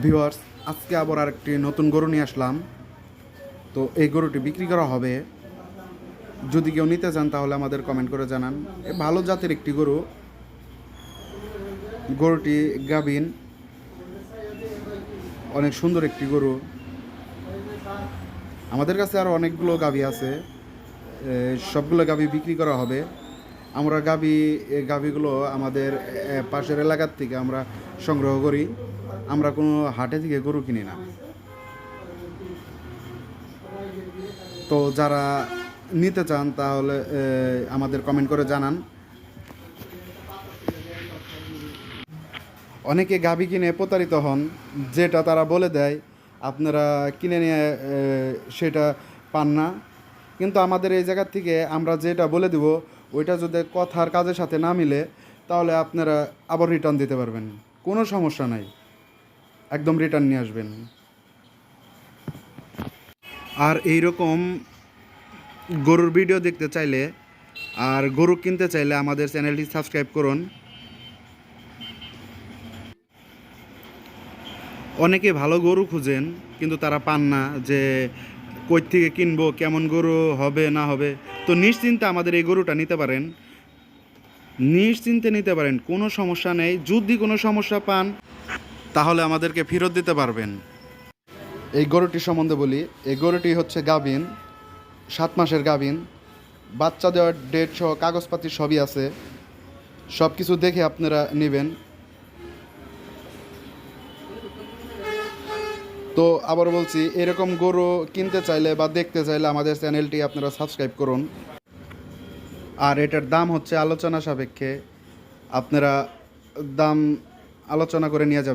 Viewers, আজকে আবার আরেকটি নতুন গরু নিয়ে আসলাম। তো এই গরুটি বিক্রি করা হবে। যদি কেউ নিতে চান তাহলে আমাদের কমেন্ট করে জানান। ভালো জাতের একটি গরু। গরুটি গাভীন, অনেক সুন্দর একটি গরু। আমাদের কাছে আরও অনেকগুলো গাভী আছে, সবগুলো গাভী বিক্রি করা হবে। আমরা গাভীগুলো আমাদের পাশের এলাকার থেকে আমরা সংগ্রহ করি। আমরা কোনো হাটে থেকে গরু কিনি না। তো যারা নিতে চান তাহলে আমাদের কমেন্ট করে জানান। অনেকে গাভী কিনে প্রতারিত হন, যেটা তারা বলে দেয় আপনারা কিনে নিয়ে সেটা পান না। কিন্তু আমাদের এই জায়গার থেকে আমরা যেটা বলে দেব ওইটা যদি কথার কাজের সাথে না মিলে তাহলে আপনারা আবার রিটার্ন দিতে পারবেন, কোনো সমস্যা নাই, একদম রিটার্ন নিয়ে আসবেন। আর এই রকম গরুর ভিডিও দেখতে চাইলে আর গরু কিনতে চাইলে আমাদের চ্যানেলটি সাবস্ক্রাইব করুন। অনেকে ভালো গরু খুঁজেন কিন্তু তারা পান না, যে কই থেকে কিনবো, কেমন গরু হবে না হবে। তো নিশ্চিন্তে আমাদের এই গরুটা নিতে পারেন, নিশ্চিন্তে নিতে পারেন, কোনো সমস্যা নেই। যদি কোনো সমস্যা পান তাহলে আমাদেরকে ফেরত দিতে পারবেন। এই গরুটি সম্বন্ধে বলি, এই গরুটি হচ্ছে গাভীন, 7 মাসের গাভীন। বাচ্চা দেওয়ার ডেট সহ কাগজপাতি সবই আছে, সব কিছু দেখে আপনারা নেবেন। তো আবার বলছি, এরকম গরু কিনতে চাইলে বা দেখতে চাইলে আমাদের চ্যানেলটি আপনারা সাবস্ক্রাইব করুন। আর এটার দাম হচ্ছে আলোচনা সাপেক্ষে, আপনারা দাম আলোচনা করে নিয়ে যাবেন।